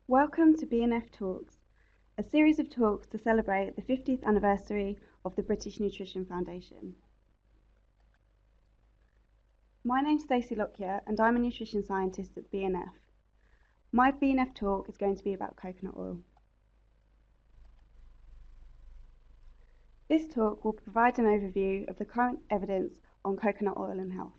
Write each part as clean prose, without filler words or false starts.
Welcome to B&F Talks, a series of talks to celebrate the 50th anniversary of the British Nutrition Foundation. My name's Stacey Lockyer and I'm a nutrition scientist at B&F. My B&F talk is going to be about coconut oil. This talk will provide an overview of the current evidence on coconut oil and health.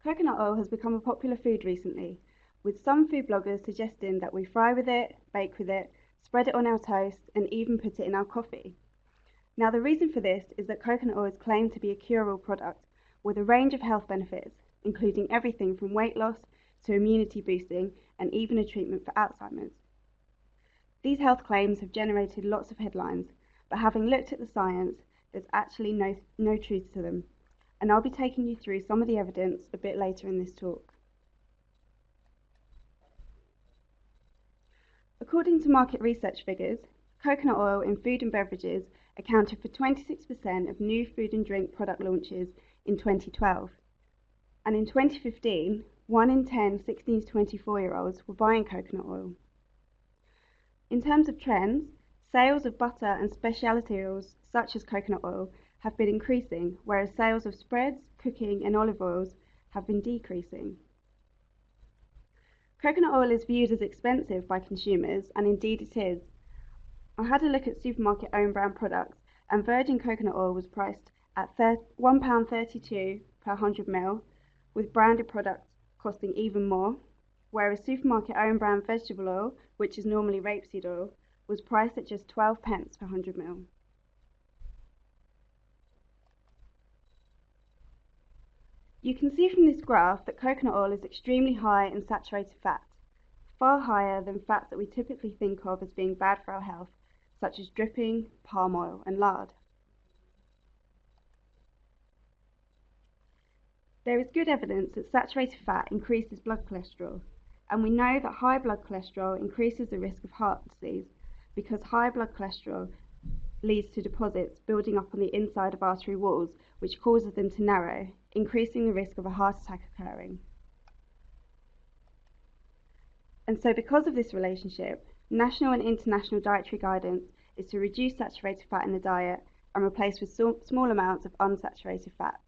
Coconut oil has become a popular food recently, with some food bloggers suggesting that we fry with it, bake with it, spread it on our toast, and even put it in our coffee. Now, the reason for this is that coconut oil is claimed to be a cure-all product with a range of health benefits, including everything from weight loss to immunity boosting and even a treatment for Alzheimer's. These health claims have generated lots of headlines, but having looked at the science, there's actually no truth to them. And I'll be taking you through some of the evidence a bit later in this talk. According to market research figures, coconut oil in food and beverages accounted for 26% of new food and drink product launches in 2012. And in 2015, 1 in 10 16 to 24-year-olds were buying coconut oil. In terms of trends, sales of butter and specialty oils such as coconut oil have been increasing, whereas sales of spreads, cooking and olive oils have been decreasing. Coconut oil is viewed as expensive by consumers, and indeed it is. I had a look at supermarket own brand products, and virgin coconut oil was priced at £1.32 per 100ml, with branded products costing even more, whereas supermarket own brand vegetable oil, which is normally rapeseed oil, was priced at just 12 pence per 100ml. You can see from this graph that coconut oil is extremely high in saturated fat, far higher than fats that we typically think of as being bad for our health, such as dripping, palm oil and lard. There is good evidence that saturated fat increases blood cholesterol, and we know that high blood cholesterol increases the risk of heart disease because high blood cholesterol leads to deposits building up on the inside of artery walls, which causes them to narrow, increasing the risk of a heart attack occurring. And so because of this relationship, national and international dietary guidance is to reduce saturated fat in the diet and replace with small amounts of unsaturated fats.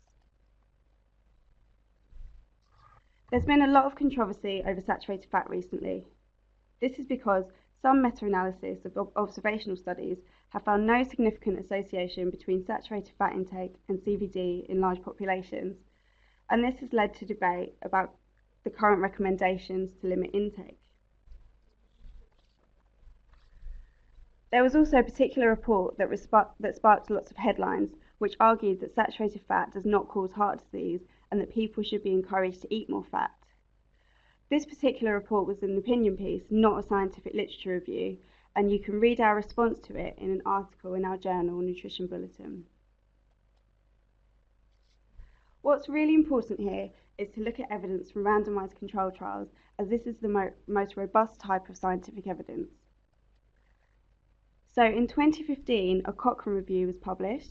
There's been a lot of controversy over saturated fat recently. This is because some meta-analysis of observational studies have found no significant association between saturated fat intake and CVD in large populations, and this has led to debate about the current recommendations to limit intake. There was also a particular report that sparked lots of headlines, which argued that saturated fat does not cause heart disease and that people should be encouraged to eat more fat. This particular report was an opinion piece, not a scientific literature review, and you can read our response to it in an article in our journal, Nutrition Bulletin. What's really important here is to look at evidence from randomised control trials, as this is the most robust type of scientific evidence. So in 2015, a Cochrane review was published.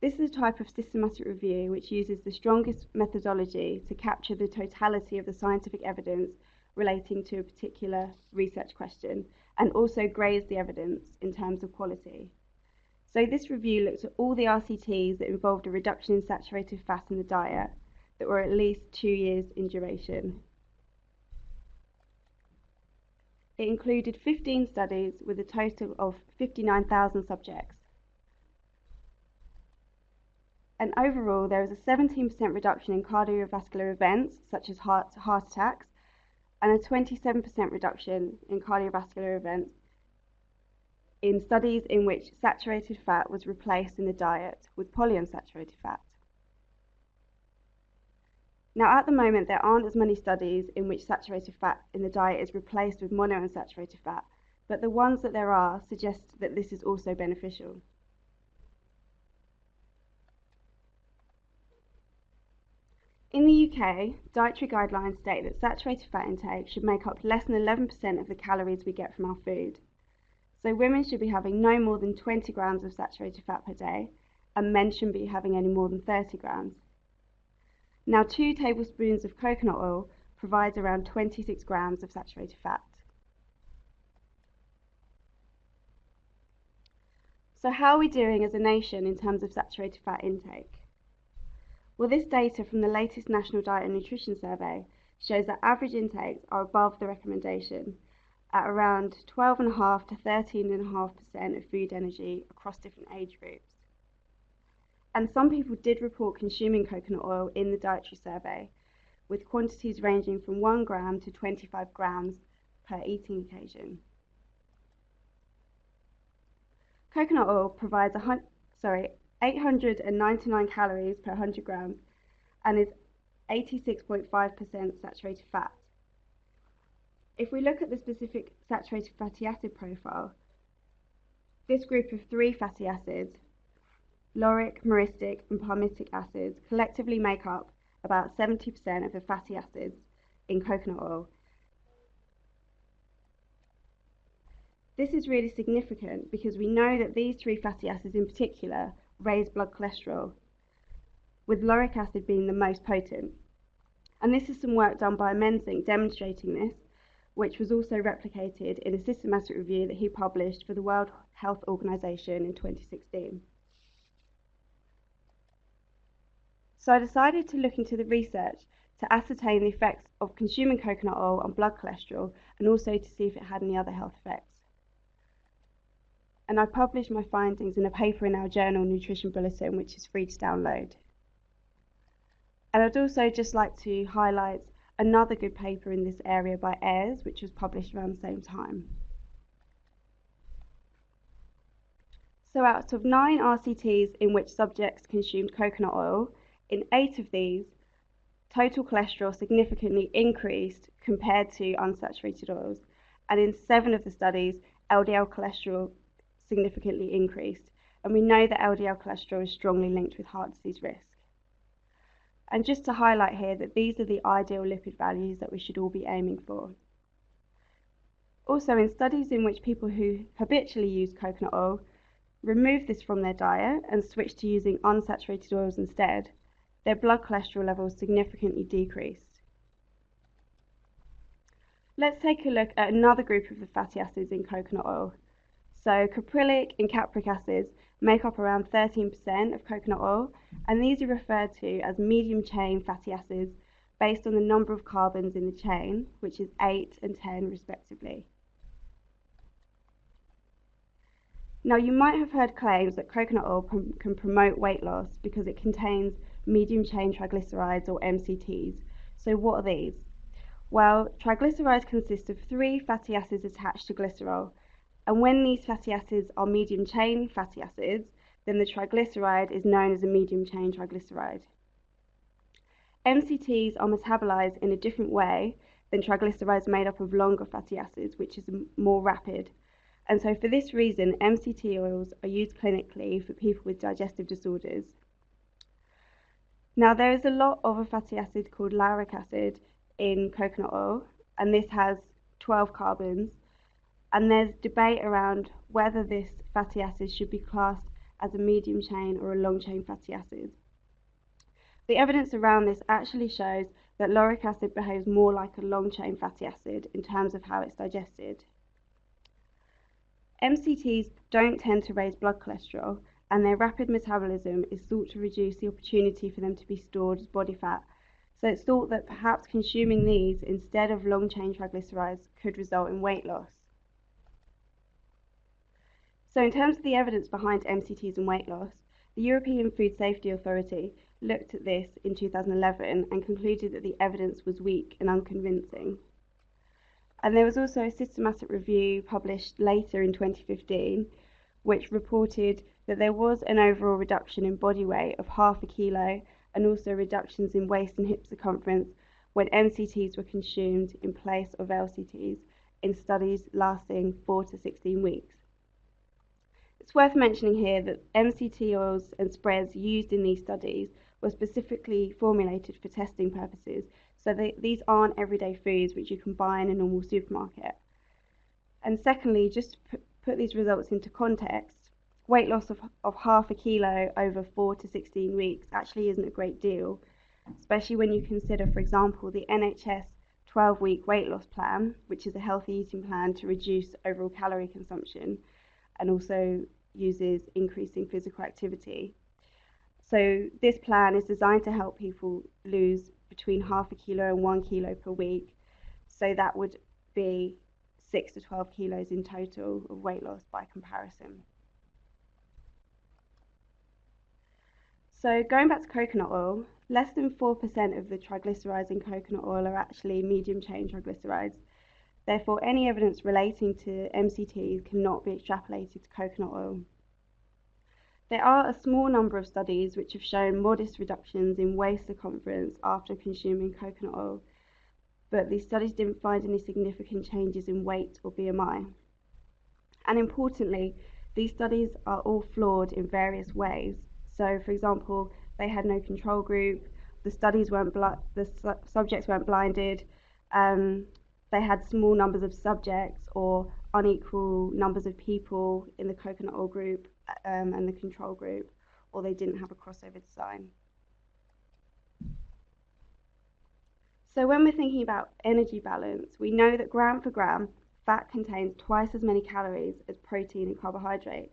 This is a type of systematic review which uses the strongest methodology to capture the totality of the scientific evidence relating to a particular research question, and also grades the evidence in terms of quality. So this review looked at all the RCTs that involved a reduction in saturated fat in the diet that were at least 2 years in duration. It included 15 studies with a total of 59,000 subjects. And overall, there was a 17% reduction in cardiovascular events, such as heart attacks, and a 27% reduction in cardiovascular events in studies in which saturated fat was replaced in the diet with polyunsaturated fat. Now, at the moment, there aren't as many studies in which saturated fat in the diet is replaced with monounsaturated fat, but the ones that there are suggest that this is also beneficial. In the UK, dietary guidelines state that saturated fat intake should make up less than 11% of the calories we get from our food. So women should be having no more than 20 grams of saturated fat per day, and men shouldn't be having any more than 30 grams. Now, 2 tablespoons of coconut oil provides around 26 grams of saturated fat. So how are we doing as a nation in terms of saturated fat intake? Well, this data from the latest National Diet and Nutrition Survey shows that average intakes are above the recommendation at around 12.5 to 13.5% of food energy across different age groups. And some people did report consuming coconut oil in the dietary survey, with quantities ranging from 1 gram to 25 grams per eating occasion. Coconut oil provides 899 calories per 100 grams and is 86.5% saturated fat. If we look at the specific saturated fatty acid profile, this group of 3 fatty acids, lauric, myristic and palmitic acids, collectively make up about 70% of the fatty acids in coconut oil. This is really significant because we know that these 3 fatty acids in particular raise blood cholesterol, with lauric acid being the most potent. And this is some work done by Menzing demonstrating this, which was also replicated in a systematic review that he published for the World Health Organization in 2016. So I decided to look into the research to ascertain the effects of consuming coconut oil on blood cholesterol and also to see if it had any other health effects. And I published my findings in a paper in our journal Nutrition Bulletin, which is free to download. And I'd also just like to highlight another good paper in this area by Ayres, which was published around the same time. So out of 9 RCTs in which subjects consumed coconut oil, in 8 of these, total cholesterol significantly increased compared to unsaturated oils, and in 7 of the studies, LDL cholesterol significantly increased, and we know that LDL cholesterol is strongly linked with heart disease risk. And just to highlight here that these are the ideal lipid values that we should all be aiming for. Also, in studies in which people who habitually use coconut oil remove this from their diet and switch to using unsaturated oils instead, their blood cholesterol levels significantly decreased. Let's take a look at another group of the fatty acids in coconut oil. So caprylic and capric acids make up around 13% of coconut oil, and these are referred to as medium chain fatty acids based on the number of carbons in the chain, which is 8 and 10 respectively. Now, you might have heard claims that coconut oil can promote weight loss because it contains medium chain triglycerides, or MCTs. So what are these? Well, triglycerides consist of 3 fatty acids attached to glycerol, and when these fatty acids are medium chain fatty acids, then the triglyceride is known as a medium chain triglyceride. MCTs are metabolized in a different way than triglycerides made up of longer fatty acids, which is more rapid. And so for this reason, MCT oils are used clinically for people with digestive disorders. Now, there is a lot of a fatty acid called lauric acid in coconut oil, and this has 12 carbons. And there's debate around whether this fatty acid should be classed as a medium chain or a long chain fatty acid. The evidence around this actually shows that lauric acid behaves more like a long chain fatty acid in terms of how it's digested. MCTs don't tend to raise blood cholesterol, and their rapid metabolism is thought to reduce the opportunity for them to be stored as body fat. So it's thought that perhaps consuming these instead of long chain triglycerides could result in weight loss. So in terms of the evidence behind MCTs and weight loss, the European Food Safety Authority looked at this in 2011 and concluded that the evidence was weak and unconvincing. And there was also a systematic review published later in 2015, which reported that there was an overall reduction in body weight of 0.5 kilo and also reductions in waist and hip circumference when MCTs were consumed in place of LCTs in studies lasting 4 to 16 weeks. It's worth mentioning here that MCT oils and spreads used in these studies were specifically formulated for testing purposes, so these aren't everyday foods which you can buy in a normal supermarket. And secondly, just to put these results into context, weight loss of 0.5 kilo over 4 to 16 weeks actually isn't a great deal, especially when you consider, for example, the NHS 12-week weight loss plan, which is a healthy eating plan to reduce overall calorie consumption and also uses increasing physical activity. So this plan is designed to help people lose between half a kilo and 1 kilo per week. So that would be 6 to 12 kilos in total of weight loss by comparison. So going back to coconut oil, less than 4% of the triglycerides in coconut oil are actually medium chain triglycerides. Therefore, any evidence relating to MCTs cannot be extrapolated to coconut oil. There are a small number of studies which have shown modest reductions in waist circumference after consuming coconut oil, but these studies didn't find any significant changes in weight or BMI. And importantly, these studies are all flawed in various ways. So, for example, they had no control group, the subjects weren't blinded, they had small numbers of subjects or unequal numbers of people in the coconut oil group and the control group, or they didn't have a crossover design. So when we're thinking about energy balance, we know that gram for gram, fat contains twice as many calories as protein and carbohydrate.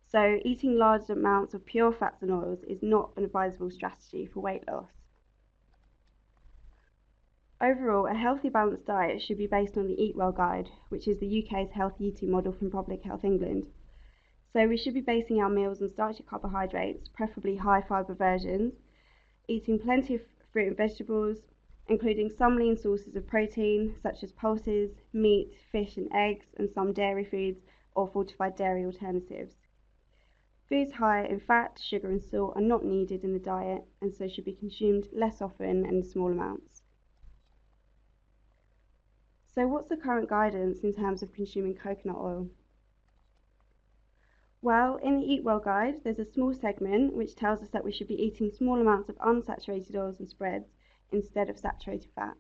So eating large amounts of pure fats and oils is not an advisable strategy for weight loss. Overall, a healthy balanced diet should be based on the Eat Well Guide, which is the UK's healthy eating model from Public Health England. So we should be basing our meals on starchy carbohydrates, preferably high fibre versions, eating plenty of fruit and vegetables, including some lean sources of protein such as pulses, meat, fish and eggs, and some dairy foods or fortified dairy alternatives. Foods high in fat, sugar and salt are not needed in the diet and so should be consumed less often and in small amounts. So what's the current guidance in terms of consuming coconut oil? Well, in the Eat Well Guide, there's a small segment which tells us that we should be eating small amounts of unsaturated oils and spreads instead of saturated fats.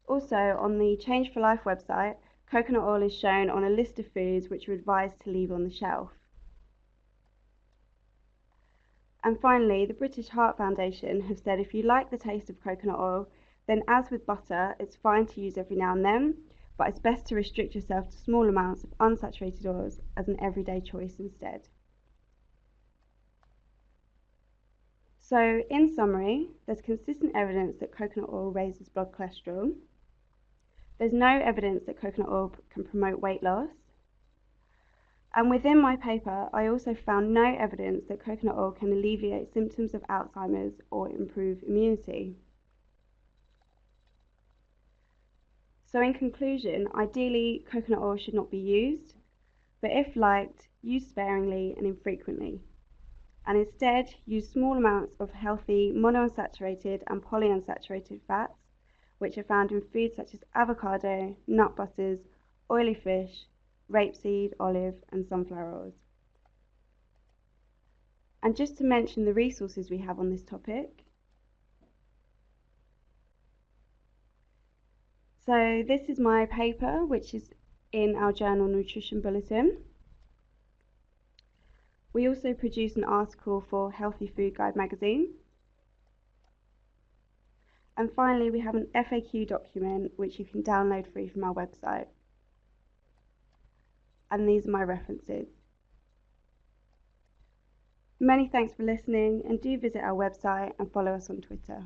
Also, on the Change for Life website, coconut oil is shown on a list of foods which are advised to leave on the shelf. And finally, the British Heart Foundation have said if you like the taste of coconut oil, then as with butter, it's fine to use every now and then, but it's best to restrict yourself to small amounts of unsaturated oils as an everyday choice instead. So, in summary, there's consistent evidence that coconut oil raises blood cholesterol. There's no evidence that coconut oil can promote weight loss. And within my paper, I also found no evidence that coconut oil can alleviate symptoms of Alzheimer's or improve immunity. So in conclusion, ideally, coconut oil should not be used, but if liked, use sparingly and infrequently. And instead, use small amounts of healthy monounsaturated and polyunsaturated fats, which are found in foods such as avocado, nut butters, oily fish, rapeseed, olive and sunflower oils. And just to mention the resources we have on this topic. So this is my paper, which is in our journal Nutrition Bulletin. We also produce an article for Healthy Food Guide magazine. And finally, we have an FAQ document which you can download free from our website. And these are my references. Many thanks for listening, and do visit our website and follow us on Twitter.